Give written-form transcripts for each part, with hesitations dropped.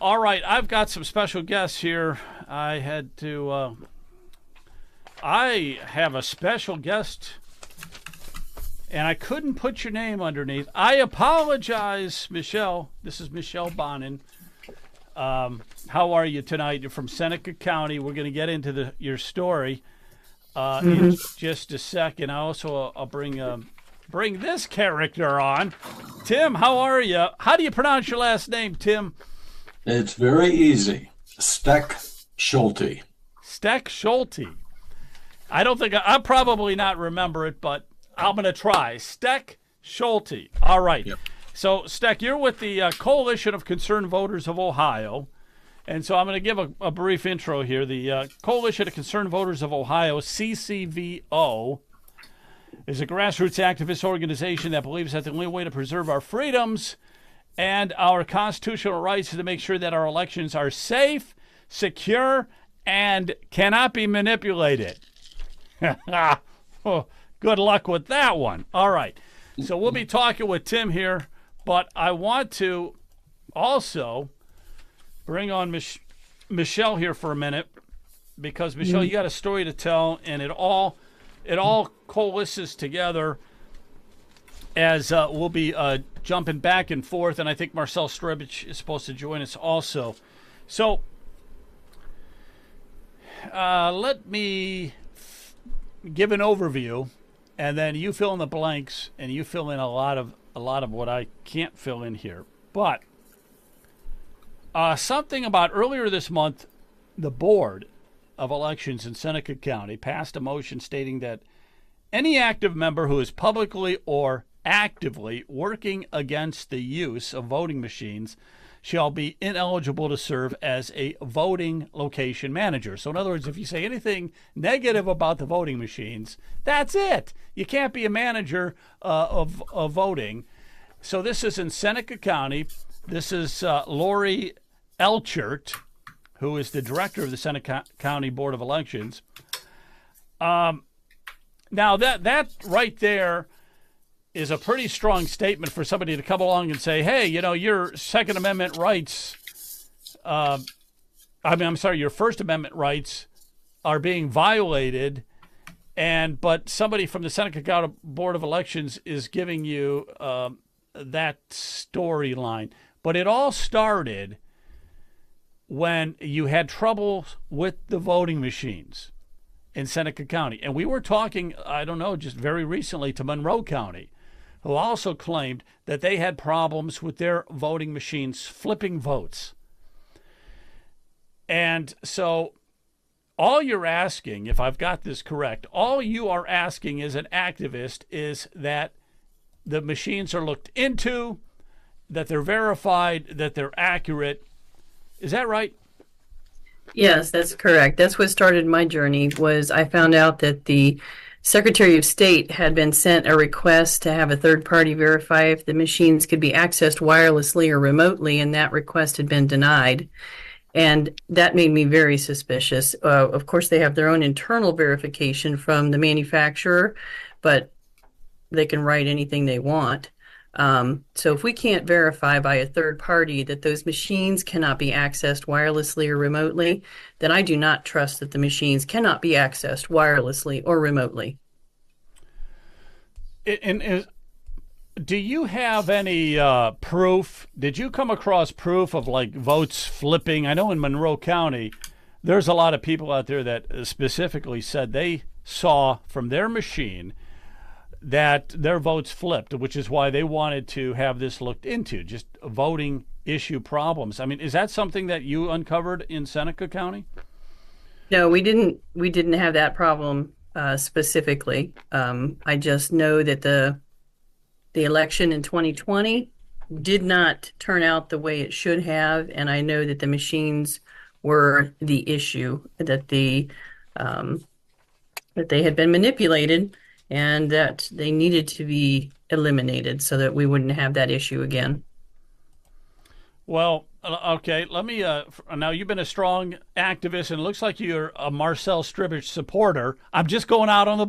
All right, I've got some special guests here. I have a special guest, and I couldn't put your name underneath. I apologize, Michelle. This is Michelle Bonin. How are you tonight? You're from Seneca County. We're going to get into your story in just a second. I'll bring this character on. Tim, how are you? How do you pronounce your last name, Tim? It's very easy. Steck Schulte. Steck Schulte. I don't think I'll probably not remember it, but I'm going to try. Steck Schulte. All right. Yep. So, Steck, you're with the Coalition of Concerned Voters of Ohio. And so I'm going to give a brief intro here. The Coalition of Concerned Voters of Ohio, CCVO, is a grassroots activist organization that believes that the only way to preserve our freedoms and our constitutional rights is to make sure that our elections are safe, secure, and cannot be manipulated. Oh, good luck with that one. All right. So we'll be talking with Tim here, but I want to also bring on Michelle here for a minute because, Michelle, you got a story to tell, and it all coalesces together as we'll be jumping back and forth, and I think Marcel Strebich is supposed to join us also. So let me give an overview, and then you fill in the blanks, and you fill in a lot of what I can't fill in here. But something about earlier this month, the Board of Elections in Seneca County passed a motion stating that any active member who is publicly or actively working against the use of voting machines shall be ineligible to serve as a voting location manager. So in other words, if you say anything negative about the voting machines, that's it. You can't be a manager of voting. So this is in Seneca County. This is Lori Elchert, who is the director of the Seneca County Board of Elections. Now that right there is a pretty strong statement for somebody to come along and say, hey, your Second Amendment rights, your First Amendment rights are being violated, but somebody from the Seneca County Board of Elections is giving you that storyline. But it all started when you had trouble with the voting machines in Seneca County. And we were talking, just very recently to Monroe County, who also claimed that they had problems with their voting machines flipping votes. And so all you're asking, if I've got this correct, all you are asking as an activist is that the machines are looked into, that they're verified, that they're accurate. Is that right? Yes, that's correct. That's what started my journey. Was I found out that the Secretary of State had been sent a request to have a third party verify if the machines could be accessed wirelessly or remotely, and that request had been denied. And that made me very suspicious. Of course, they have their own internal verification from the manufacturer, but they can write anything they want. So if we can't verify by a third party that those machines cannot be accessed wirelessly or remotely, then I do not trust that the machines cannot be accessed wirelessly or remotely. Do you have any proof? Did you come across proof of votes flipping? I know in Monroe County, there's a lot of people out there that specifically said they saw from their machine that their votes flipped, which is why they wanted to have this looked into, just voting issue problems. I mean, is that something that you uncovered in Seneca County? No, we didn't have that problem specifically. I just know that the election in 2020 did not turn out the way it should have, and I know that the machines were the issue, that they had been manipulated, and that they needed to be eliminated so that we wouldn't have that issue again. Well, okay, let me, now you've been a strong activist, and it looks like you're a Marcel Strebich supporter. I'm just going out on the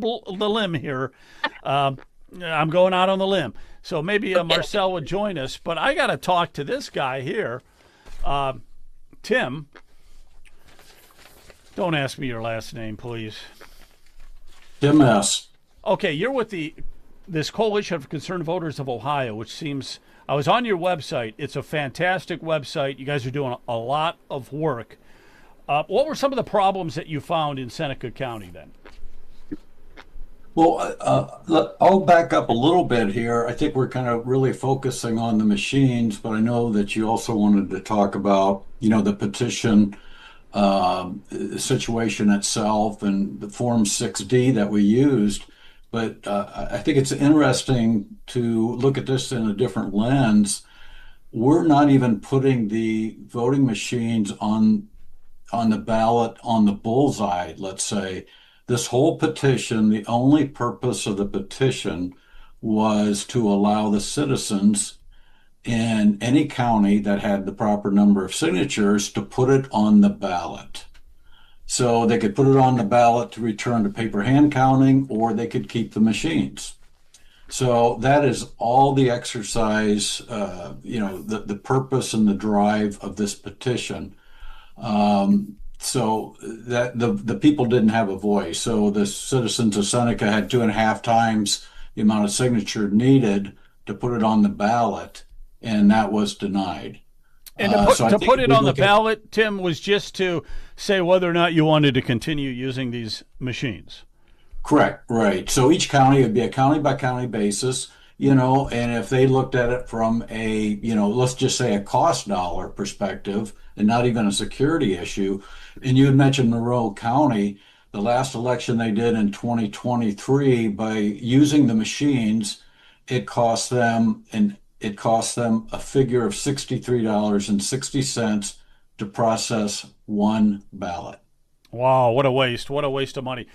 limb here. I'm going out on the limb. So maybe Marcel would join us, but I got to talk to this guy here. Tim, don't ask me your last name, please. Tim S. Okay, you're with this Coalition of Concerned Voters of Ohio, which seems, I was on your website. It's a fantastic website. You guys are doing a lot of work. What were some of the problems that you found in Seneca County then? Well, I'll back up a little bit here. I think we're kind of really focusing on the machines, but I know that you also wanted to talk about, the petition situation itself and the Form 6D that we used. But I think it's interesting to look at this in a different lens. We're not even putting the voting machines on the ballot on the bullseye, let's say. This whole petition, the only purpose of the petition was to allow the citizens in any county that had the proper number of signatures to put it on the ballot. So they could put it on the ballot to return to paper hand counting, or they could keep the machines. So that is all the exercise, the purpose and the drive of this petition. So that the people didn't have a voice. So the citizens of Seneca had 2.5 times the amount of signature needed to put it on the ballot, and that was denied. And to put it on the ballot, Tim, was just to say whether or not you wanted to continue using these machines. Correct, right. So each county would be a county by county basis, and if they looked at it from a, let's just say a cost dollar perspective and not even a security issue. And you had mentioned Monroe County, the last election they did in 2023, by using the machines, it cost them a figure of $63.60 to process one ballot. Wow, what a waste. What a waste of money.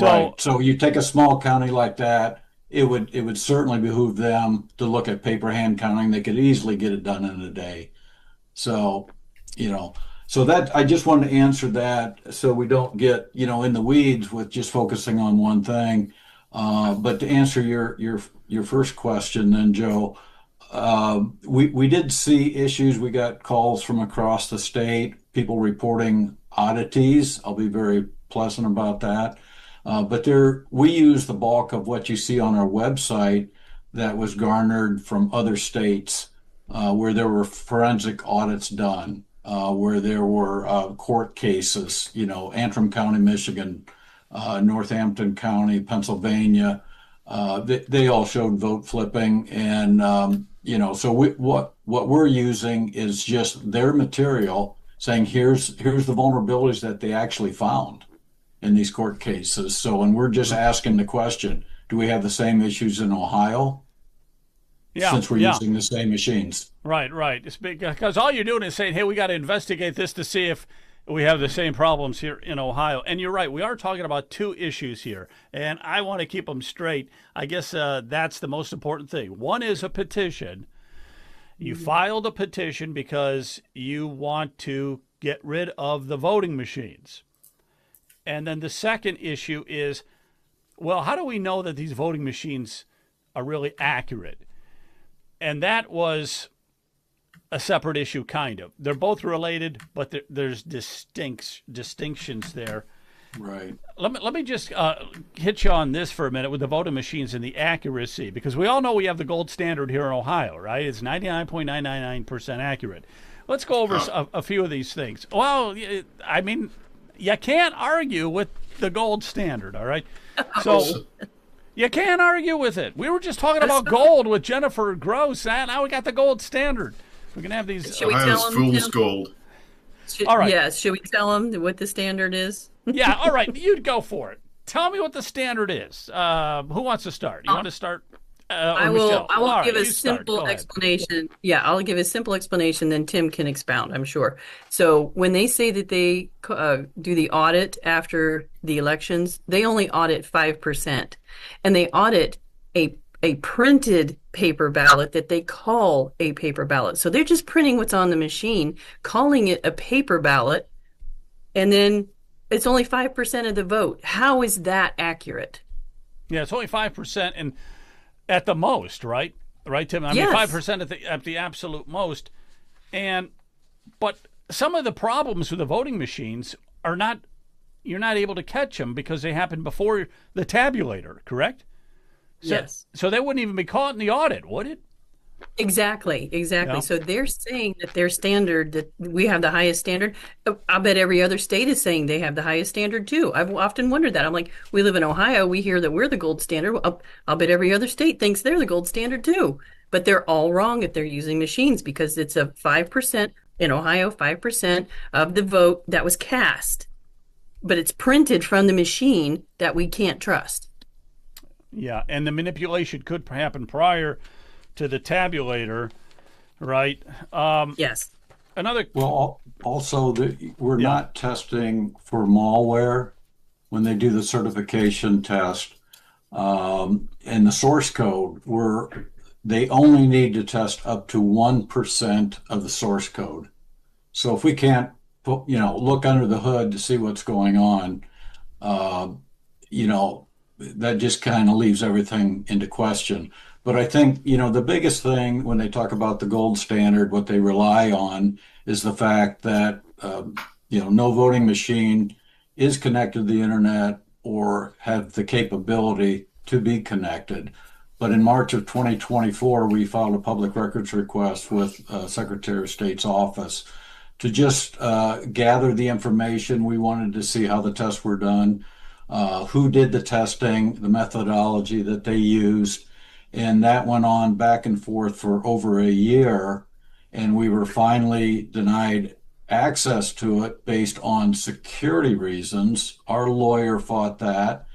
Right. So you take a small county like that, it would certainly behoove them to look at paper hand counting. They could easily get it done in a day. So, so that I just wanted to answer that so we don't get, in the weeds with just focusing on one thing. But to answer your first question then, Joe, we did see issues. We got calls from across the state, people reporting oddities. I'll be very pleasant about that. But we use the bulk of what you see on our website that was garnered from other states where there were forensic audits done, where there were court cases, Antrim County, Michigan, Northampton County, Pennsylvania. They all showed vote flipping. And, so what we're using is just their material saying, here's the vulnerabilities that they actually found in these court cases. So, and we're just asking the question, do we have the same issues in Ohio? Yeah, since we're using the same machines. Right. It's because all you're doing is saying, hey, we got to investigate this to see if we have the same problems here in Ohio. And you're right, we are talking about two issues here, and I want to keep them straight. I guess that's the most important thing. One is a petition. You filed a petition because you want to get rid of the voting machines. And then the second issue is, well, how do we know that these voting machines are really accurate? And that was a separate issue, kind of. They're both related, but there's distinctions there. Right. Let me just hit you on this for a minute with the voting machines and the accuracy, because we all know we have the gold standard here in Ohio, right? It's 99.999% accurate. Let's go over a few of these things. Well, I mean, you can't argue with the gold standard, all right? So you can't argue with it. We were just talking about gold with Jennifer Gross, and now we got the gold standard. We're going to have these. Should we tell them, fool's gold. All right. Yeah, should we tell them what the standard is? Yeah, all right. You'd go for it. Tell me what the standard is. Who wants to start? You want to start? I will. Michelle? I will All give right, a simple explanation. Yeah, I'll give a simple explanation. Then Tim can expound, I'm sure. So when they say that they do the audit after the elections, they only audit 5%, and they audit a printed paper ballot that they call a paper ballot. So they're just printing what's on the machine, calling it a paper ballot, and then it's only 5% of the vote. How is that accurate? Yeah, it's only 5%, and at the most, right? Right, Tim? I mean, Yes. 5% at the absolute most. But some of the problems with the voting machines are not, you're not able to catch them because they happen before the tabulator, correct? So, Yes. So they wouldn't even be caught in the audit, would it? Exactly, exactly. Yeah. So they're saying that their standard, that we have the highest standard. I bet every other state is saying they have the highest standard too. I've often wondered that. I'm like, we live in Ohio, we hear that we're the gold standard. I'll bet every other state thinks they're the gold standard too. But they're all wrong if they're using machines because it's a 5% in Ohio, 5% of the vote that was cast. But it's printed from the machine that we can't trust. Yeah, and the manipulation could happen prior to the tabulator, right? Yes. Another. Well, also, we're not testing for malware when they do the certification test. And the source code, they only need to test up to 1% of the source code. So if we can't look under the hood to see what's going on, that just kind of leaves everything into question. But I think, the biggest thing when they talk about the gold standard, what they rely on is the fact that, no voting machine is connected to the internet or have the capability to be connected. But in March of 2024, we filed a public records request with Secretary of State's office to just gather the information. We wanted to see how the tests were done, who did the testing, the methodology that they used. And that went on back and forth for over a year. And we were finally denied access to it based on security reasons. Our lawyer fought that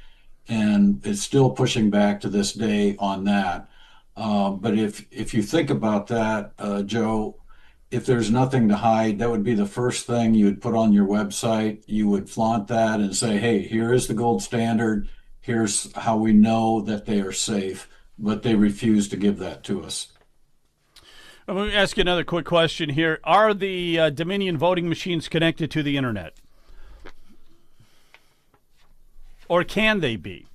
and is still pushing back to this day on that. But if you think about that, Joe, if there's nothing to hide, that would be the first thing you would put on your website. You would flaunt that and say, hey, here is the gold standard. Here's how we know that they are safe. But they refuse to give that to us. I'm going to ask you another quick question here. Are the Dominion voting machines connected to the internet? Or can they be?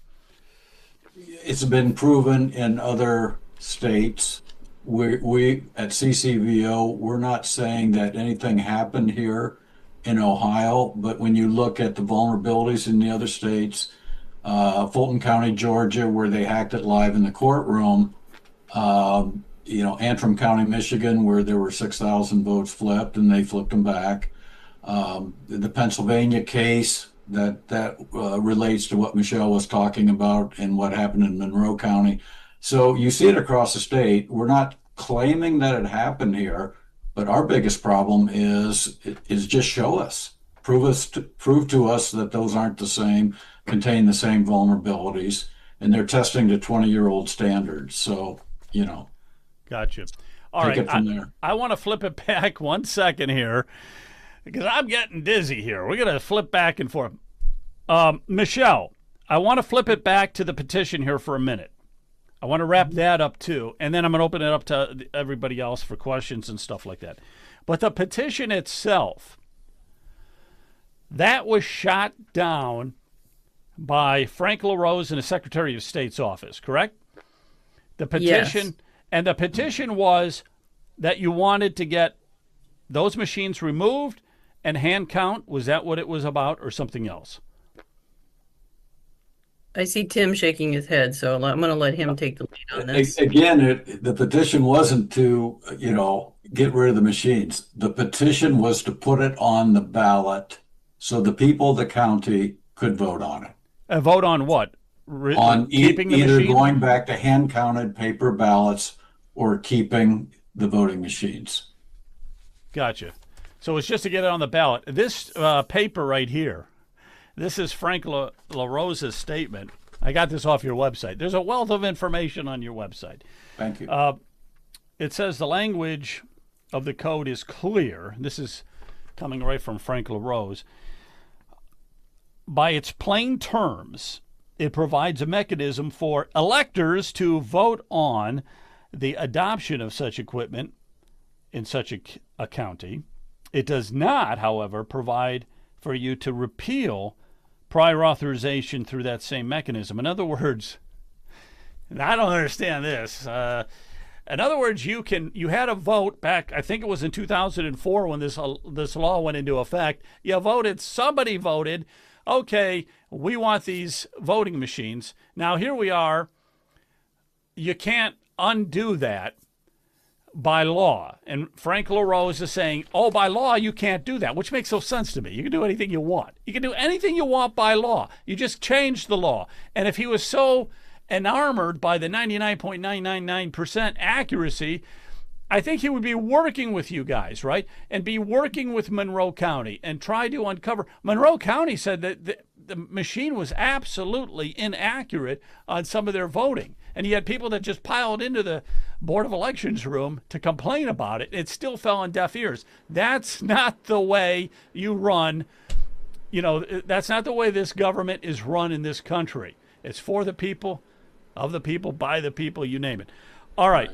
It's been proven in other states. We at CCVO, we're not saying that anything happened here in Ohio, but when you look at the vulnerabilities in the other states, Fulton County, Georgia, where they hacked it live in the courtroom, Antrim County, Michigan, where there were 6,000 votes flipped and they flipped them back. The Pennsylvania case that relates to what Michelle was talking about and what happened in Monroe County. So you see it across the state. We're not claiming that it happened here, but our biggest problem is just show us, prove to us that those aren't the same, contain the same vulnerabilities, and they're testing to 20-year-old standards. So, Gotcha. All take right. it from there. I want to flip it back 1 second here because I'm getting dizzy here. We're going to flip back and forth. Michelle, I want to flip it back to the petition here for a minute. I want to wrap that up too, and then I'm going to open it up to everybody else for questions and stuff like that. But the petition itself, that was shot down by Frank LaRose in the Secretary of State's office, correct? The petition, Yes. And the petition was that you wanted to get those machines removed and hand count. Was that what it was about, or something else? I see Tim shaking his head, so I'm going to let him take the lead on this. Again, the petition wasn't to, get rid of the machines. The petition was to put it on the ballot so the people of the county could vote on it. A vote on what? On keeping the either machine? going back to hand-counted paper ballots or keeping the voting machines. Gotcha. So it's just to get it on the ballot. This paper right here, this is Frank LaRosa's statement. I got this off your website. There's a wealth of information on your website. Thank you. It says the language of the code is clear. This is coming right from Frank LaRose. By its plain terms, it provides a mechanism for electors to vote on the adoption of such equipment in such a county. It does not, however, provide for you to repeal prior authorization through that same mechanism. In other words, and I don't understand this. In other words, you had a vote back, I think it was in 2004 when this law went into effect. Somebody voted, okay, we want these voting machines. Now here we are. You can't undo that by law. And Frank LaRose is saying, oh, by law, you can't do that, which makes no sense to me. You can do anything you want. You can do anything you want by law. You just change the law. And if he was so enamored by the 99.999% accuracy, I think he would be working with you guys, right? And be working with Monroe County and try to uncover. Monroe County said that the machine was absolutely inaccurate on some of their voting. And he had people that just piled into the Board of Elections room to complain about it. It still fell on deaf ears. That's not the way you run. That's not the way this government is run in this country. It's for the people, of the people, by the people, you name it. All right.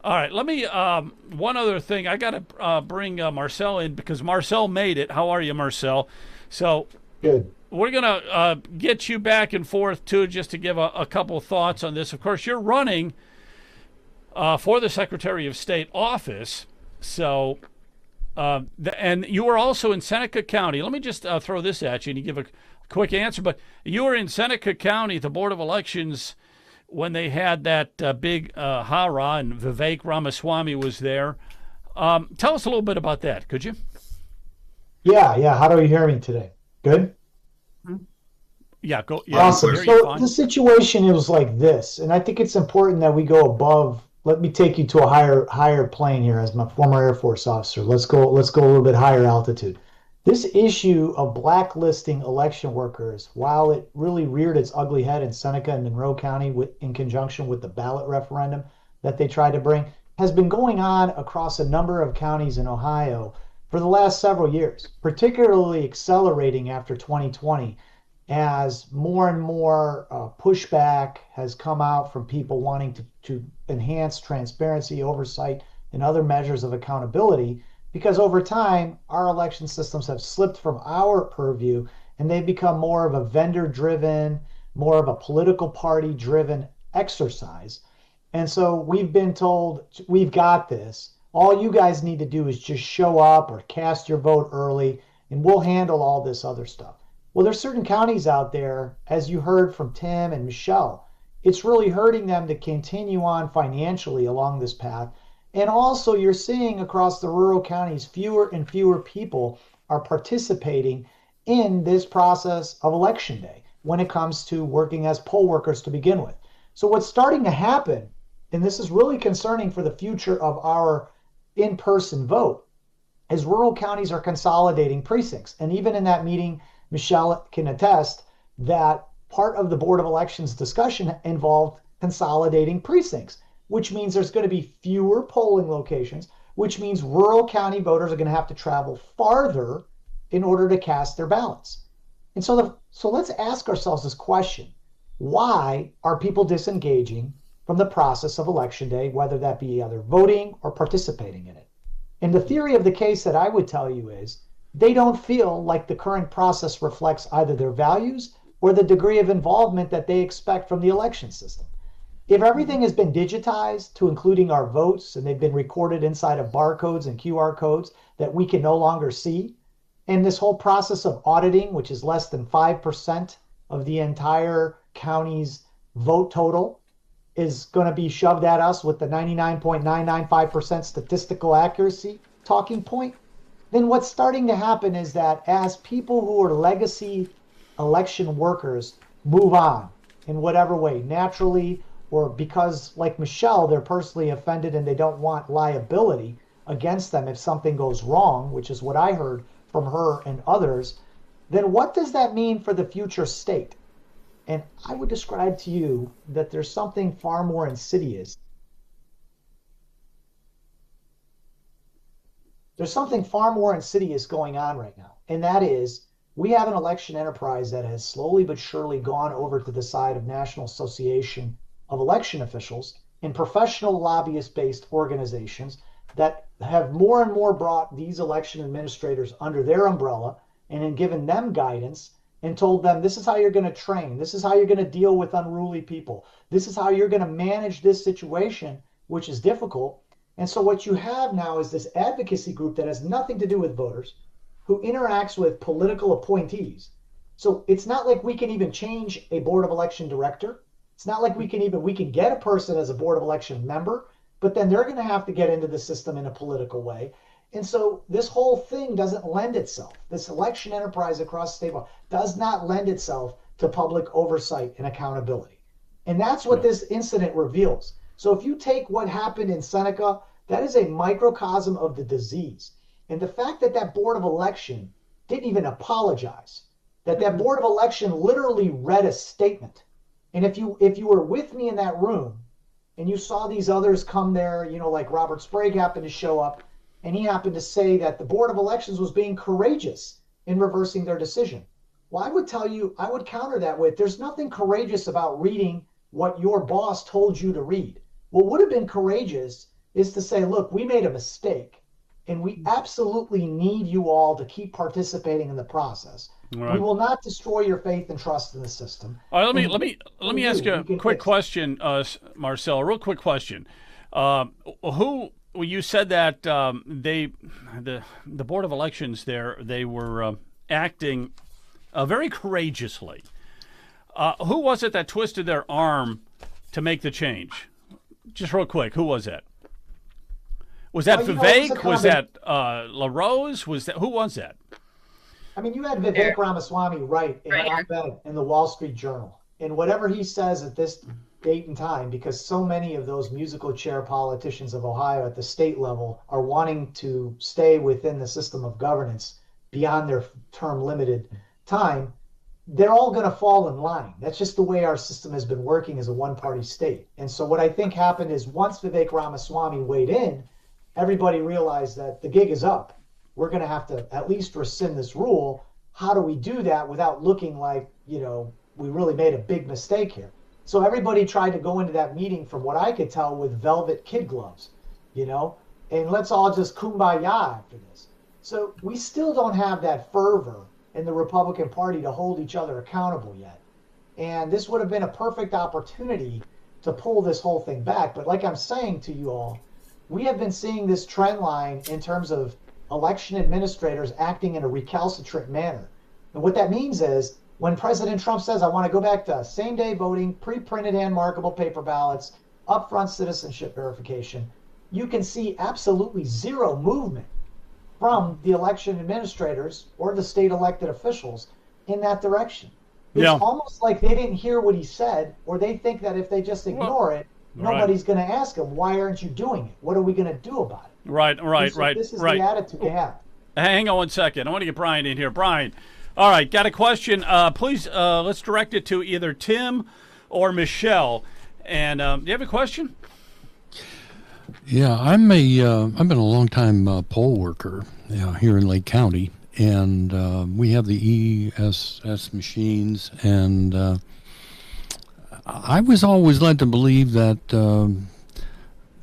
Let me, one other thing. I got to bring Marcel in because Marcel made it. How are you, Marcel? So good. We're going to get you back and forth, too, just to give a couple thoughts on this. Of course, you're running for the Secretary of State office. So, and you were also in Seneca County. Let me just throw this at you and you give a quick answer. But you were in Seneca County, the Board of Elections, when they had that big hurrah, and Vivek Ramaswamy was there. Tell us a little bit about that, could you? Yeah. How do you hear me today? Good? Yeah, go. Yeah, awesome. So the situation was like this, and I think it's important that we go above. Let me take you to a higher plane here as my former Air Force officer. Let's go a little bit higher altitude. This issue of blacklisting election workers, while it really reared its ugly head in Seneca and Monroe County in conjunction with the ballot referendum that they tried to bring, has been going on across a number of counties in Ohio for the last several years, particularly accelerating after 2020 as more and more pushback has come out from people wanting to enhance transparency, oversight, and other measures of accountability. Because over time, our election systems have slipped from our purview and they've become more of a vendor-driven, more of a political party-driven exercise. And so we've been told, we've got this. All you guys need to do is just show up or cast your vote early and we'll handle all this other stuff. Well, there's certain counties out there, as you heard from Tim and Michelle, it's really hurting them to continue on financially along this path. And also you're seeing across the rural counties, fewer and fewer people are participating in this process of election day when it comes to working as poll workers to begin with. So what's starting to happen, and this is really concerning for the future of our in-person vote, is rural counties are consolidating precincts. And even in that meeting, Michelle can attest that part of the Board of Elections discussion involved consolidating precincts, which means there's going to be fewer polling locations, which means rural county voters are going to have to travel farther in order to cast their ballots. And so let's ask ourselves this question. Why are people disengaging from the process of election day, whether that be either voting or participating in it? And the theory of the case that I would tell you is they don't feel like the current process reflects either their values or the degree of involvement that they expect from the election system. If everything has been digitized to including our votes and they've been recorded inside of barcodes and QR codes that we can no longer see, and this whole process of auditing, which is less than 5% of the entire county's vote total, is going to be shoved at us with the 99.995% statistical accuracy talking point, then what's starting to happen is that as people who are legacy election workers move on in whatever way, naturally or because, like Michelle, they're personally offended and they don't want liability against them if something goes wrong, which is what I heard from her and others, then what does that mean for the future state? And I would describe to you that there's something far more insidious. There's something far more insidious going on right now, and that is we have an election enterprise that has slowly but surely gone over to the side of National Association of Election Officials and professional lobbyist-based organizations that have more and more brought these election administrators under their umbrella and then given them guidance and told them, this is how you're going to train, this is how you're going to deal with unruly people, this is how you're going to manage this situation which is difficult. And so what you have now is this advocacy group that has nothing to do with voters, who interacts with political appointees. So it's not like we can even change a board of election director. It's not like we can get a person as a board of election member, but then they're going to have to get into the system in a political way. And so this whole thing doesn't lend itself. This election enterprise across state law does not lend itself to public oversight and accountability. And that's what this incident reveals. So if you take what happened in Seneca, that is a microcosm of the disease. And the fact that that board of election didn't even apologize, that board of election literally read a statement. And if you were with me in that room and you saw these others come there, you know, like Robert Sprague happened to show up, and he happened to say that the board of elections was being courageous in reversing their decision. Well, I would counter that with, there's nothing courageous about reading what your boss told you to read. What would have been courageous is to say, look, we made a mistake, and we absolutely need you all to keep participating in the process. Right. We will not destroy your faith and trust in the system. All right, let me ask you a quick question, Marcel. A real quick question. You said that the board of elections there, they were acting very courageously. Who was it that twisted their arm to make the change? Just real quick, who was that? Was that Vivek? Was that LaRose? Who was that? I mean, you had Vivek Ramaswamy write an op-ed in the Wall Street Journal, and whatever he says at this date and time, because so many of those musical chair politicians of Ohio at the state level are wanting to stay within the system of governance beyond their term limited time, they're all going to fall in line. That's just the way our system has been working as a one-party state. And so what I think happened is once Vivek Ramaswamy weighed in, everybody realized that the gig is up. We're going to have to at least rescind this rule. How do we do that without looking like, you know, we really made a big mistake here? So everybody tried to go into that meeting, from what I could tell, with velvet kid gloves, you know, and let's all just kumbaya after this. So we still don't have that fervor in the Republican Party to hold each other accountable yet. And this would have been a perfect opportunity to pull this whole thing back. But like I'm saying to you all, we have been seeing this trend line in terms of election administrators acting in a recalcitrant manner. And what that means is when President Trump says, I want to go back to same-day voting, pre-printed and markable paper ballots, upfront citizenship verification, you can see absolutely zero movement from the election administrators or the state elected officials in that direction. It's almost like they didn't hear what he said, or they think that if they just ignore it, nobody's going to ask them, why aren't you doing it? What are we going to do about it? Right. This is the attitude they have. Hang on 1 second. I want to get Brian in here. Brian, all right, got a question. Please, let's direct it to either Tim or Michelle. And do you have a question? Yeah, I've been a long time poll worker here in Lake County, and we have the ESS machines, and I was always led to believe that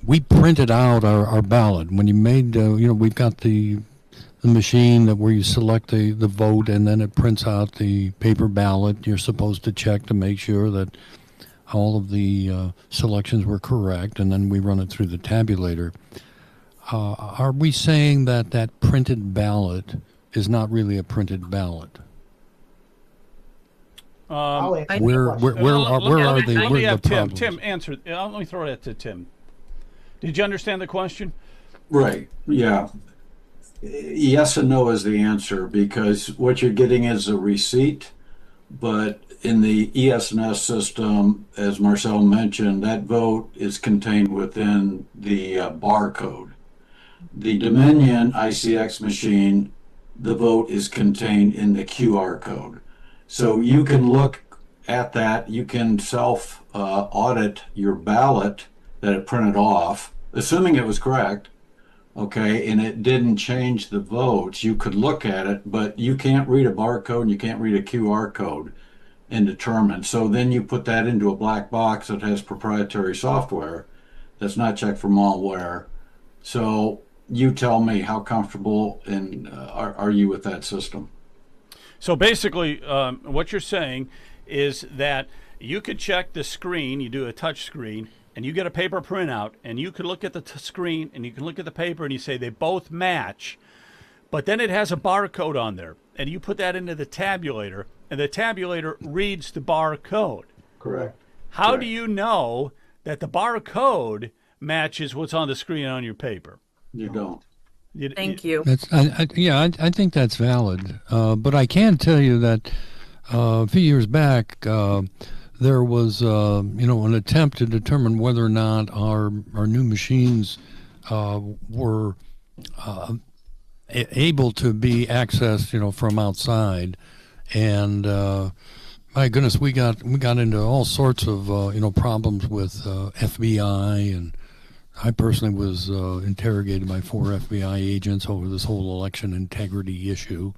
we printed out our ballot. When you made, we've got the machine where you select the vote, and then it prints out the paper ballot. You're supposed to check to make sure that all of the selections were correct, and then we run it through the tabulator. Are we saying that printed ballot is not really a printed ballot? where are they? Let me have Tim. problems? Tim, answer. Let me throw that to Tim. Did you understand the question? Right. Yeah. Yes and no is the answer, because what you're getting is a receipt, but in the ESNS system, as Marcel mentioned, that vote is contained within the barcode. The Dominion ICX machine, the vote is contained in the QR code. So you can look at that, you can self-audit your ballot that it printed off, assuming it was correct, okay, and it didn't change the votes. You could look at it, but you can't read a barcode and you can't read a QR code and determine. So then you put that into a black box that has proprietary software that's not checked for malware. So you tell me, how comfortable are you with that system? So basically, what you're saying is that you could check the screen, you do a touch screen, and you get a paper printout, and you can look at the screen and you can look at the paper and you say they both match, but then it has a barcode on there, and you put that into the tabulator, and the tabulator reads the barcode. Correct. How Correct. do you know that the barcode matches what's on the screen on your paper? You don't. Thank you. I think that's valid. But I can tell you that a few years back, there was, an attempt to determine whether or not our new machines were able to be accessed, from outside, and my goodness, we got into all sorts of problems with FBI, and I personally was interrogated by 4 FBI agents over this whole election integrity issue,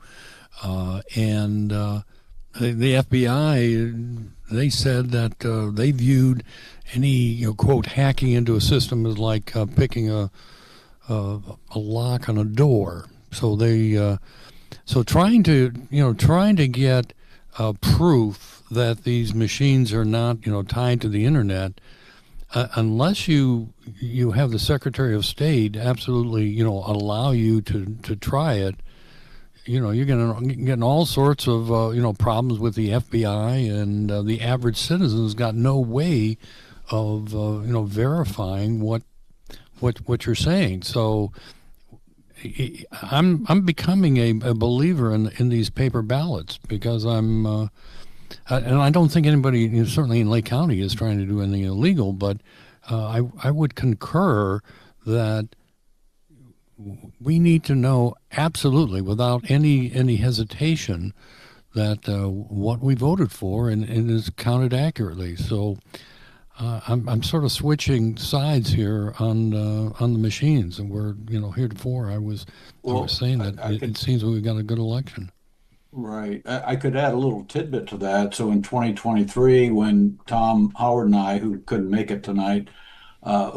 and the FBI, they said that they viewed any quote hacking into a system as like picking a lock on a door. So they trying to get proof that these machines are not tied to the internet, unless you have the Secretary of State absolutely allow you to try it. You're getting all sorts of problems with the FBI, and the average citizen's got no way of verifying what you're saying. So I'm becoming a believer in these paper ballots, because and I don't think anybody, certainly in Lake County, is trying to do anything illegal, but I would concur that we need to know absolutely, without any hesitation, that what we voted for and is counted accurately. So I'm sort of switching sides here on the machines, and we're heretofore I was saying that it seems we've got a good election. Right. I could add a little tidbit to that. So in 2023, when Tom Howard and I, who couldn't make it tonight,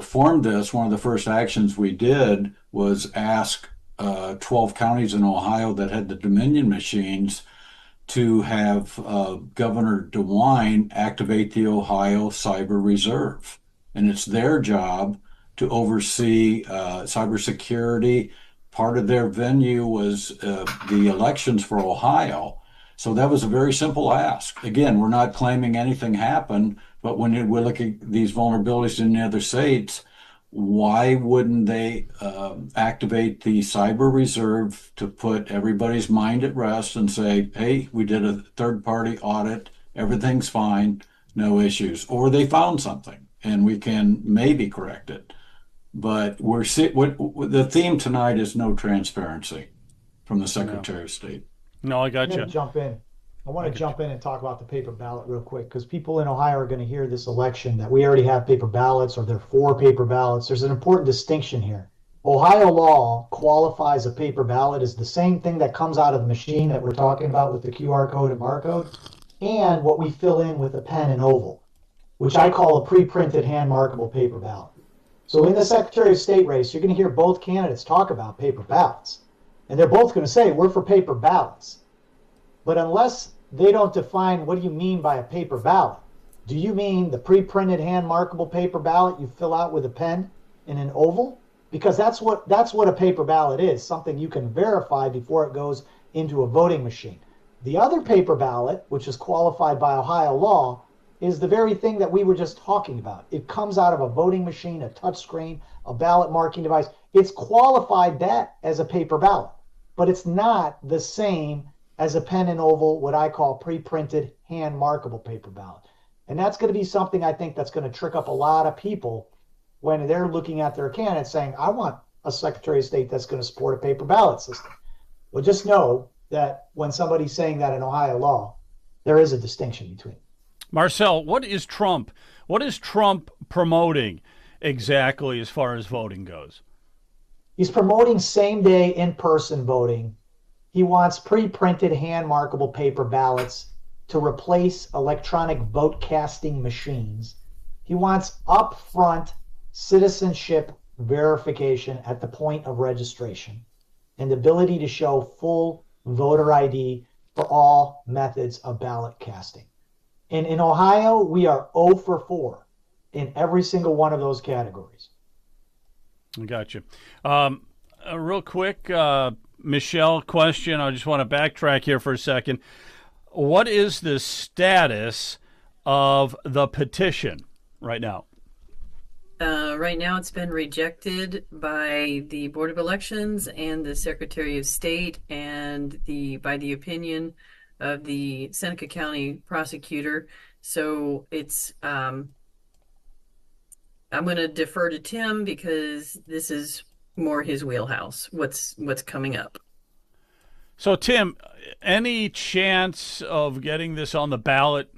formed this, one of the first actions we did was ask 12 counties in Ohio that had the Dominion machines to have Governor DeWine activate the Ohio Cyber Reserve. And it's their job to oversee cybersecurity. Part of their venue was the elections for Ohio. So that was a very simple ask. Again, we're not claiming anything happened, but when we look at these vulnerabilities in the other states, why wouldn't they activate the cyber reserve to put everybody's mind at rest and say, hey, we did a third-party audit, everything's fine, no issues, or they found something and we can maybe correct it. But the theme tonight is no transparency from the Secretary of State. No, I got I'm you. gonna jump in. I want to jump in and talk about the paper ballot real quick, because people in Ohio are going to hear this election that we already have paper ballots, or they're for paper ballots. There's an important distinction here. Ohio law qualifies a paper ballot as the same thing that comes out of the machine that we're talking about with the QR code and barcode, and what we fill in with a pen and oval, which I call a pre-printed hand markable paper ballot. So in the Secretary of State race, you're going to hear both candidates talk about paper ballots. And they're both going to say, we're for paper ballots. But unless they don't define what do you mean by a paper ballot, do you mean the pre-printed hand markable paper ballot you fill out with a pen in an oval? Because that's what a paper ballot is, something you can verify before it goes into a voting machine. The other paper ballot, which is qualified by Ohio law, is the very thing that we were just talking about. It comes out of a voting machine, a touch screen, a ballot marking device. It's qualified that as a paper ballot, but it's not the same as a pen and oval, what I call pre-printed hand markable paper ballot. And that's going to be something I think that's going to trick up a lot of people when they're looking at their candidates saying, I want a Secretary of State that's going to support a paper ballot system. Well, just know that when somebody's saying that in Ohio law, there is a distinction between. Marcel, what is Trump promoting exactly as far as voting goes? He's promoting same-day in-person voting. He wants pre-printed hand markable paper ballots to replace electronic vote casting machines. He wants upfront citizenship verification at the point of registration and the ability to show full voter ID for all methods of ballot casting. And in Ohio, we are 0 for 4 in every single one of those categories. I got you. A real quick, Michelle question. I just want to backtrack here for a second. What is the status of the petition right now? Right now, it's been rejected by the Board of Elections and the Secretary of State, and by the opinion of the Seneca County prosecutor. So it's I'm going to defer to Tim because this is more his wheelhouse. What's coming up? So, Tim, any chance of getting this on the ballot?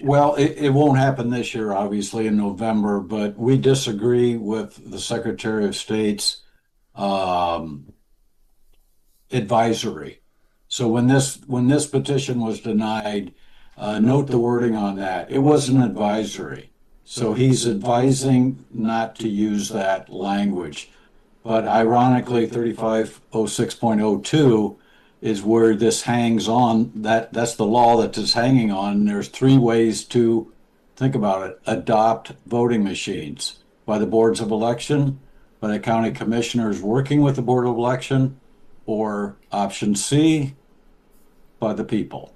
Well, it won't happen this year, obviously, in November, but we disagree with the Secretary of State's advisory. So when this petition was denied, note the wording on that. It wasn't advisory. So he's advising not to use that language. But ironically, 3506.02 is where this hangs on. That's the law that is hanging on. And there's 3 ways to think about it: adopt voting machines by the boards of election, by the county commissioners working with the board of election, or option C, by the people.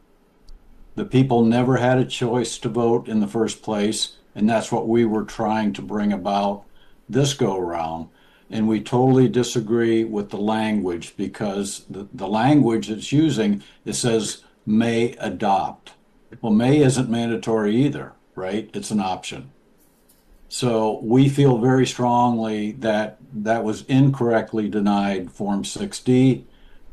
The people never had a choice to vote in the first place, and that's what we were trying to bring about this go around. And we totally disagree with the language, because the language it's using, it says may adopt. Well, may isn't mandatory either, right? It's an option. So we feel very strongly that that was incorrectly denied Form 6D.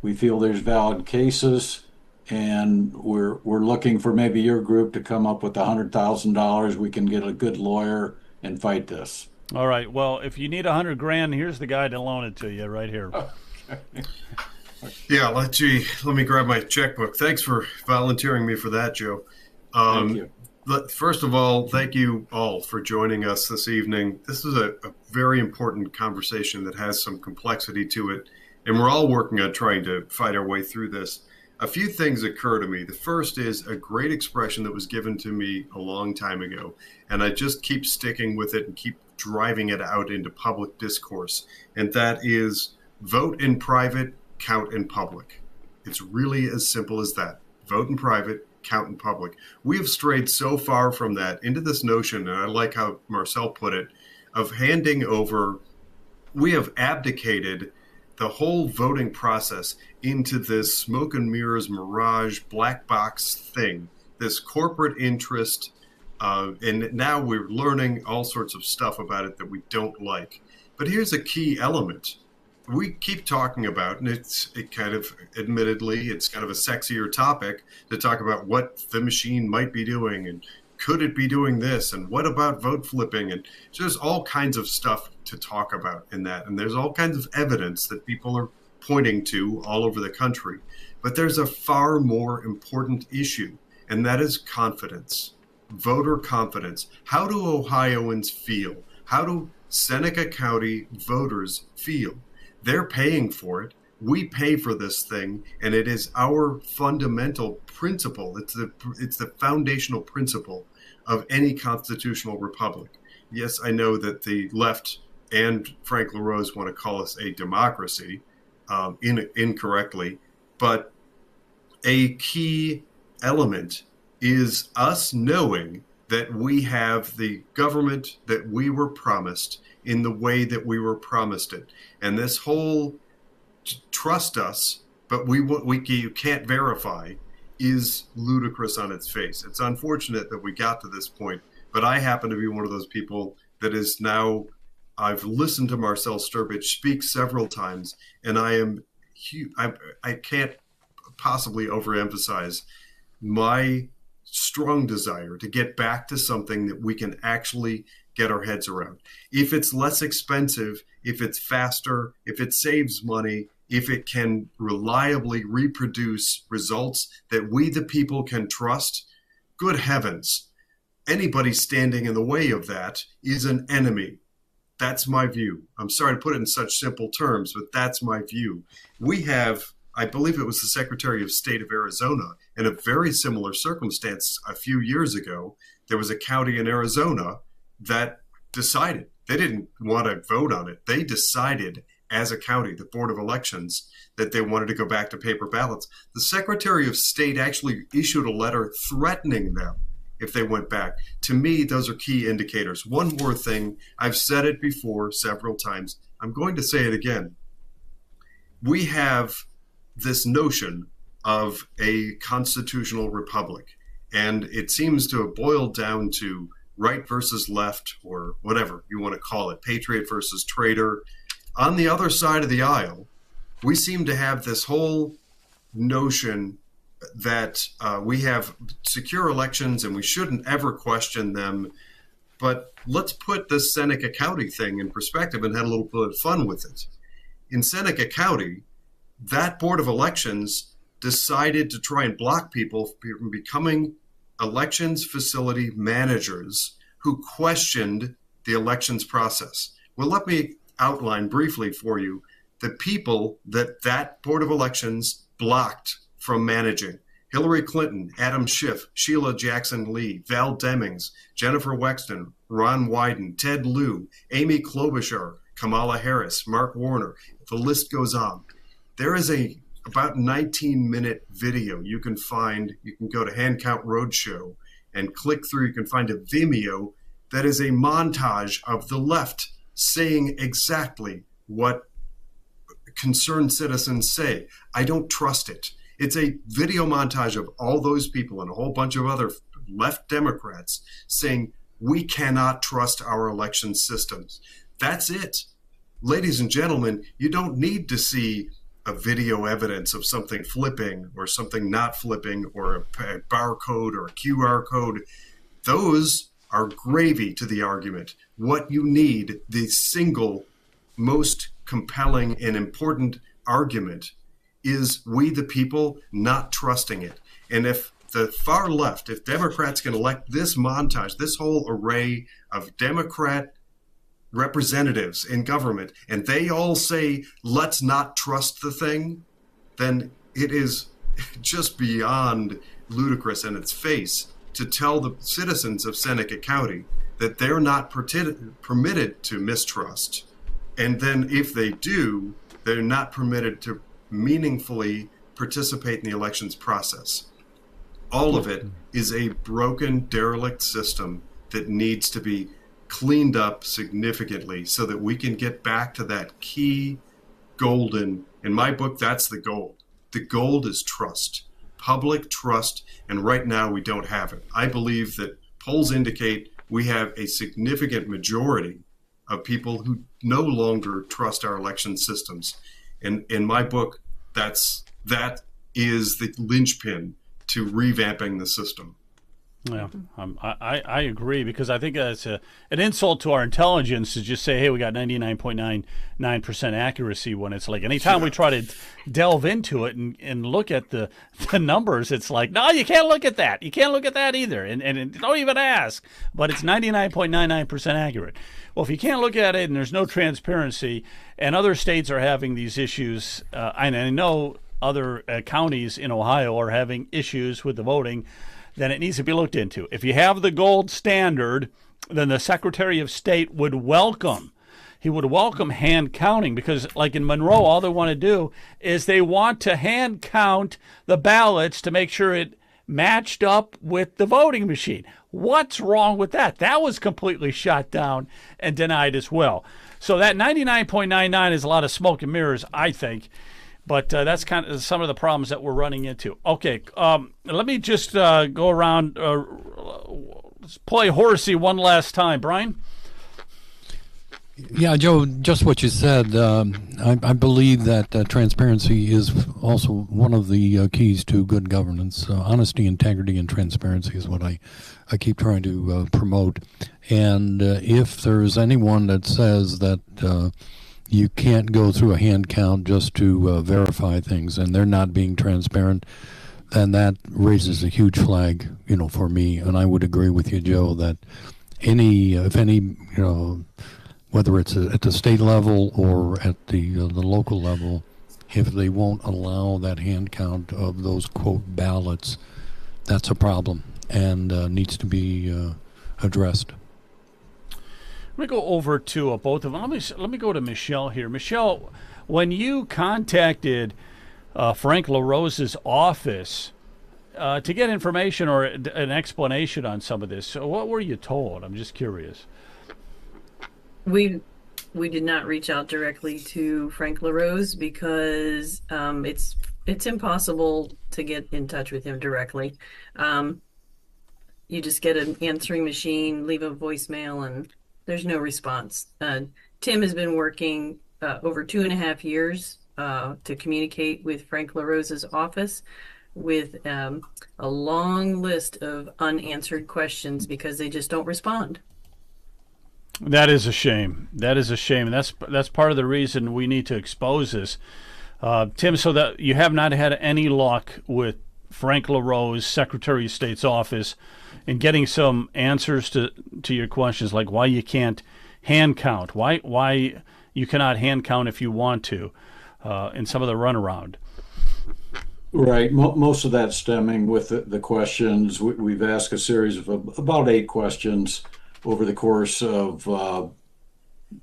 We feel there's valid cases, and we're looking for maybe your group to come up with $100,000. We can get a good lawyer and fight this. All right. Well, if you need $100,000, here's the guy to loan it to you right here. Yeah, let me grab my checkbook. Thanks for volunteering me for that, Joe. Thank you. First of all, thank you all for joining us this evening. This is a very important conversation that has some complexity to it, and we're all working on trying to fight our way through this. A few things occur to me. The first is a great expression that was given to me a long time ago, and I just keep sticking with it and keep driving it out into public discourse, and that is vote in private, count in public. It's really as simple as that. Vote in private, count in public. We have strayed so far from that into this notion, and I like how Marcel put it, of handing over. We have abdicated the whole voting process into this smoke and mirrors, mirage, black box thing, this corporate interest. And now we're learning all sorts of stuff about it that we don't like. But here's a key element. We keep talking about, and admittedly, it's kind of a sexier topic to talk about what the machine might be doing, and could it be doing this, and what about vote flipping, and there's all kinds of stuff to talk about in that, and there's all kinds of evidence that people are pointing to all over the country. But there's a far more important issue, and that is confidence. Voter confidence. How do Ohioans feel? How do Seneca County voters feel? They're paying for it. We pay for this thing, and it is our fundamental principle. It's the foundational principle of any constitutional republic. Yes, I know that the left and Frank LaRose want to call us a democracy, incorrectly, but a key element is us knowing that we have the government that we were promised in the way that we were promised it. And this whole trust us, but you can't verify, is ludicrous on its face. It's unfortunate that we got to this point, but I happen to be one of those people that is now, I've listened to Marcel Sturbich speak several times, and I can't possibly overemphasize my strong desire to get back to something that we can actually get our heads around. If it's less expensive, if it's faster, if it saves money, if it can reliably reproduce results that we, the people, can trust, good heavens, anybody standing in the way of that is an enemy. That's my view. I'm sorry to put it in such simple terms, but that's my view. We have, I believe it was the Secretary of State of Arizona, in a very similar circumstance a few years ago, there was a county in Arizona that decided, they didn't want to vote on it. They decided as a county, the Board of Elections, that they wanted to go back to paper ballots. The Secretary of State actually issued a letter threatening them if they went back. To me, those are key indicators. One more thing, I've said it before several times. I'm going to say it again. We have this notion of a constitutional republic, and it seems to have boiled down to right versus left, or whatever you want to call it, patriot versus traitor. On the other side of the aisle, we seem to have this whole notion that we have secure elections and we shouldn't ever question them. But let's put this Seneca County thing in perspective and have a little bit of fun with it. In Seneca County, that Board of Elections decided to try and block people from becoming elections facility managers who questioned the elections process. Well, let me outline briefly for you the people that Board of Elections blocked from managing. Hillary Clinton, Adam Schiff, Sheila Jackson Lee, Val Demings, Jennifer Wexton, Ron Wyden, Ted Lieu, Amy Klobuchar, Kamala Harris, Mark Warner. The list goes on. There is a about 19-minute video you can find. You can go to Hand Count Roadshow and click through. You can find a Vimeo that is a montage of the left saying exactly what concerned citizens say. I don't trust it. It's a video montage of all those people and a whole bunch of other left Democrats saying we cannot trust our election systems. That's it. Ladies and gentlemen, you don't need to see a video evidence of something flipping or something not flipping or a barcode or a QR code. Those are gravy to the argument. What you need, the single most compelling and important argument, is we the people not trusting it. And if the far left, if Democrats can elect this montage, this whole array of Democrat representatives in government, and they all say, let's not trust the thing, then it is just beyond ludicrous in its face to tell the citizens of Seneca County that they're not permitted to mistrust. And then if they do, they're not permitted to meaningfully participate in the elections process. All of it is a broken, derelict system that needs to be cleaned up significantly so that we can get back to that key golden, in my book, that's the gold. The gold is trust, public trust, and right now we don't have it. I believe that polls indicate we have a significant majority of people who no longer trust our election systems. And in my book, that is the linchpin to revamping the system. Yeah, I agree, because I think it's an insult to our intelligence to just say, hey, we got 99.99% accuracy, when it's like anytime we try to delve into it and look at the numbers, it's like, no, you can't look at that. You can't look at that either. And don't even ask. But it's 99.99% accurate. Well, if you can't look at it and there's no transparency, and other states are having these issues, and I know other counties in Ohio are having issues with the voting, then it needs to be looked into. If you have the gold standard, then the Secretary of State would welcome hand counting, because like in Monroe, all they want to do is they want to hand count the ballots to make sure it matched up with the voting machine. What's wrong with that? That was completely shot down and denied as well. So that 99.99 is a lot of smoke and mirrors, I think. But that's kind of some of the problems that we're running into. Okay, let me just go around, let's play horsey one last time. Brian? Yeah, Joe, just what you said. I believe that transparency is also one of the keys to good governance. Honesty, integrity, and transparency is what I keep trying to promote. And if there's anyone that says that you can't go through a hand count just to verify things, and they're not being transparent, then that raises a huge flag, for me. And I would agree with you, Joe, that if any, whether it's at the state level or at the local level, if they won't allow that hand count of those quote ballots, that's a problem. and needs to be addressed. Let me go over to both of them. Let me go to Michelle here. Michelle, when you contacted Frank LaRose's office to get information or an explanation on some of this, what were you told? I'm just curious. We did not reach out directly to Frank LaRose because it's impossible to get in touch with him directly. You just get an answering machine, leave a voicemail, and there's no response. Tim has been working over 2.5 years to communicate with Frank LaRose's office with a long list of unanswered questions because they just don't respond. That is a shame. That is a shame. That's part of the reason we need to expose this. Tim, so that you have not had any luck with Frank LaRose, Secretary of State's office, in getting some answers to your questions, like why you can't hand count, why you cannot hand count if you want to, in some of the runaround. Right. Most of that stemming with the questions. We've asked a series of about 8 questions over the course of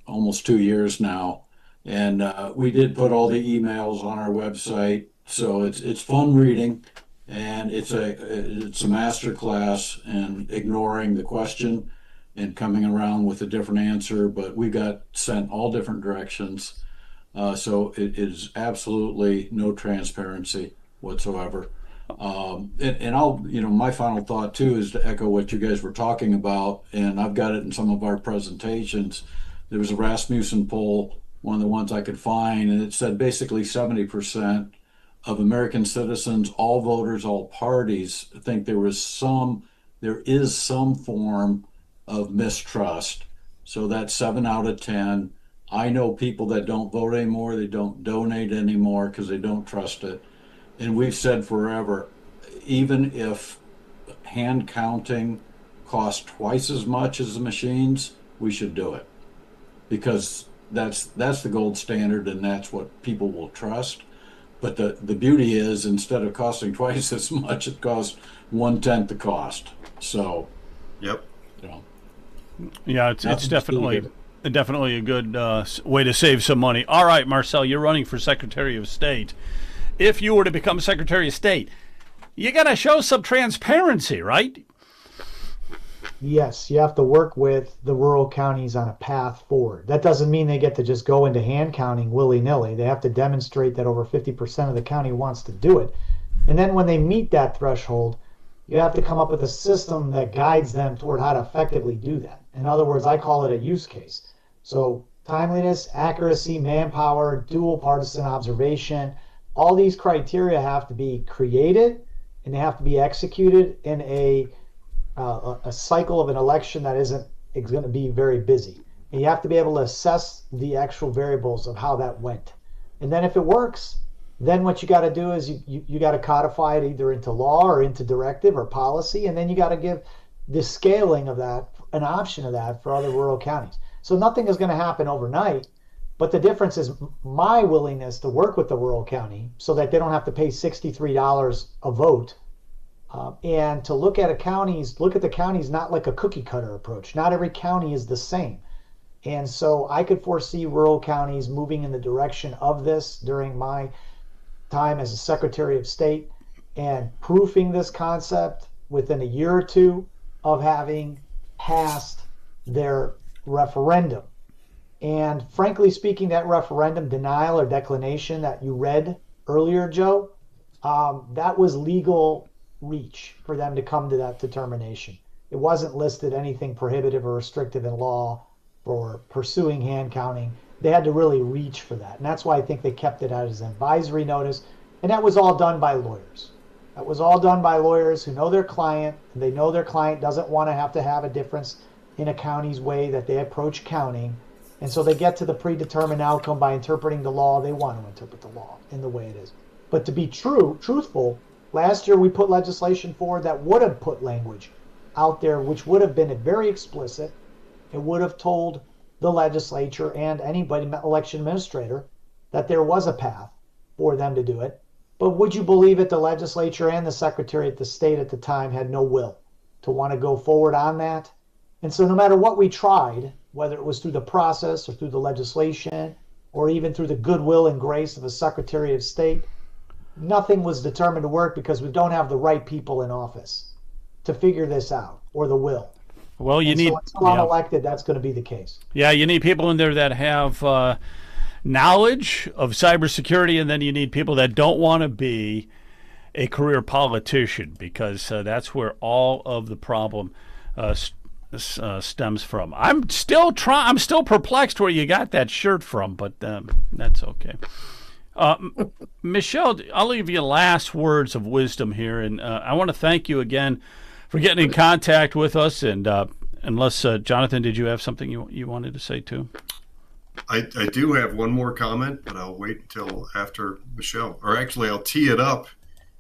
almost 2 years now. And we did put all the emails on our website. So it's fun reading, and it's a master class in ignoring the question and coming around with a different answer. But we got sent all different directions. So it is absolutely no transparency whatsoever. And I'll, my final thought too is to echo what you guys were talking about, and I've got it in some of our presentations. There was a Rasmussen poll, one of the ones I could find, and it said basically 70% of American citizens, all voters, all parties, think there is some form of mistrust. So that's 7 out of 10. I know people that don't vote anymore, they don't donate anymore because they don't trust it. And we've said forever, even if hand counting costs twice as much as the machines, we should do it, because that's the gold standard, and that's what people will trust. But the beauty is, instead of costing twice as much, it costs 1/10 the cost. So, yep. Yeah, it's definitely a good way to save some money. All right, Marcel, you're running for Secretary of State. If you were to become Secretary of State, you got to show some transparency, right? Yes, you have to work with the rural counties on a path forward. That doesn't mean they get to just go into hand counting willy-nilly. They have to demonstrate that over 50% of the county wants to do it. And then when they meet that threshold, you have to come up with a system that guides them toward how to effectively do that. In other words, I call it a use case. So timeliness, accuracy, manpower, dual partisan observation, all these criteria have to be created, and they have to be executed in a cycle of an election that is going to be very busy. And you have to be able to assess the actual variables of how that went. And then if it works, then what you got to do is you got to codify it either into law or into directive or policy, and then you got to give the scaling of that, an option of that for other rural counties. So nothing is going to happen overnight, but the difference is my willingness to work with the rural county so that they don't have to pay $63 a vote, and to look at the counties not like a cookie cutter approach. Not every county is the same. And so I could foresee rural counties moving in the direction of this during my time as a Secretary of State, and proofing this concept within a year or two of having passed their referendum. And frankly speaking, that referendum denial or declination that you read earlier, Joe, that was legal reach for them to come to that determination. It wasn't listed anything prohibitive or restrictive in law for pursuing hand counting. They had to really reach for that. And that's why I think they kept it out as an advisory notice. And that was all done by lawyers. That was all done by lawyers who know their client. And they know their client doesn't want to have a difference in a county's way that they approach counting. And so they get to the predetermined outcome by interpreting the law. They want to interpret the law in the way it is. But to be truthful, last year we put legislation forward that would have put language out there, which would have been very explicit. It would have told the legislature and anybody, election administrator, that there was a path for them to do it. But would you believe it, the legislature and the Secretary of the State at the time had no will to want to go forward on that. And so no matter what we tried, whether it was through the process or through the legislation or even through the goodwill and grace of the Secretary of State, nothing was determined to work because we don't have the right people in office to figure this out, or the will. Well, you and need. So until I'm elected, that's going to be the case. Yeah, you need people in there that have knowledge of cybersecurity, and then you need people that don't want to be a career politician, because that's where all of the problem stems from. I'm still perplexed where you got that shirt from, but that's okay. Michelle, I'll leave you last words of wisdom here, and I want to thank you again for getting in contact with us. And unless Jonathan, did you have something you wanted to say too? I do have one more comment, but I'll wait until after Michelle, or actually I'll tee it up,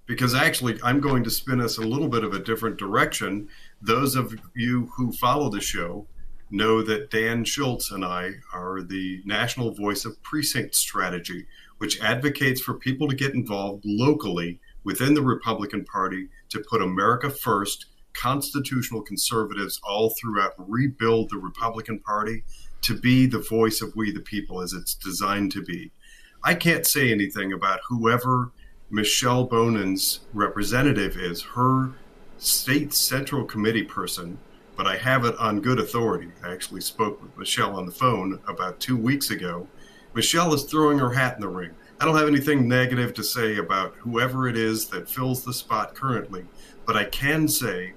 because actually I'm going to spin us a little bit of a different direction. Those of you who follow the show know that Dan Schultz and I are the national voice of precinct strategy, which advocates for people to get involved locally within the Republican Party to put America first, constitutional conservatives all throughout, rebuild the Republican Party to be the voice of we the people as it's designed to be. I can't say anything about whoever Michelle Bonin's representative is, her state central committee person, but I have it on good authority. I actually spoke with Michelle on the phone about 2 weeks ago. Michelle is throwing her hat in the ring. I don't have anything negative to say about whoever it is that fills the spot currently, but I can say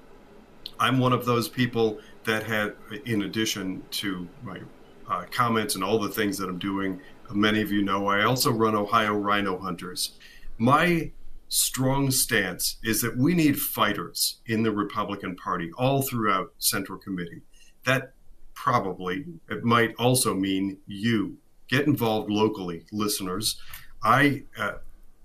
I'm one of those people that had, in addition to my comments and all the things that I'm doing, many of you know, I also run Ohio Rhino Hunters. My strong stance is that we need fighters in the Republican Party all throughout Central Committee. That probably, it might also mean you. Get involved locally, listeners. I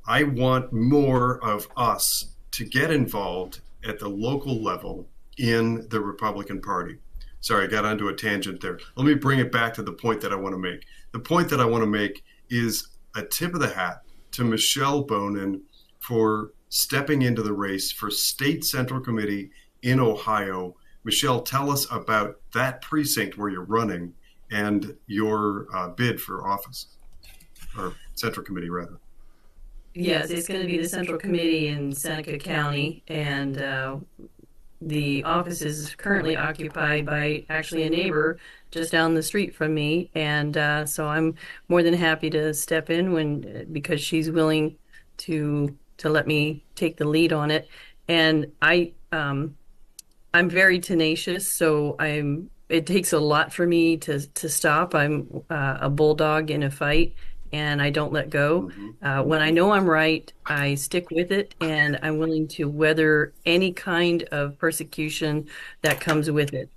want more of us to get involved at the local level in the Republican Party. Sorry, I got onto a tangent there. Let me bring it back to the point that I want to make. The point that I want to make is a tip of the hat to Michelle Bonin for stepping into the race for State Central Committee in Ohio. Michelle, tell us about that precinct where you're running and your bid for office, or Central Committee rather. Yes, it's going to be the Central Committee in Seneca County, and the office is currently occupied by actually a neighbor just down the street from me, and so I'm more than happy to step in because she's willing to let me take the lead on it. And I'm very tenacious, so it takes a lot for me to stop. I'm a bulldog in a fight, and I don't let go. When I know I'm right, I stick with it, and I'm willing to weather any kind of persecution that comes with it.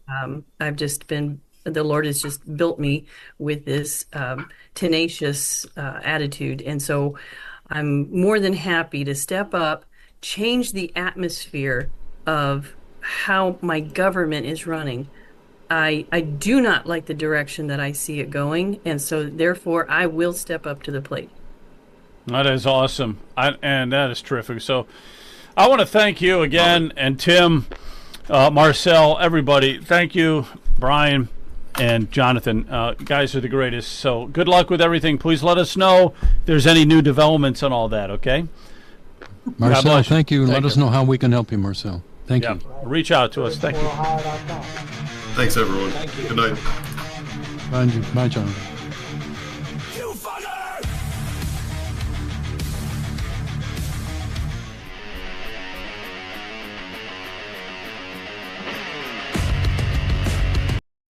The Lord has just built me with this tenacious attitude, and so I'm more than happy to step up, change the atmosphere of how my government is running. I do not like the direction that I see it going, and so therefore I will step up to the plate. That is awesome, and that is terrific. So I want to thank you again, and Tim, Marcel, everybody. Thank you, Brian and Jonathan. Guys are the greatest. So good luck with everything. Please let us know if there's any new developments and all that, okay? Marcel, thank you. Let us know how we can help you, Marcel. Thank you. Reach out to us. Thank you. Thanks, everyone. Good night. Bye, Jonathan.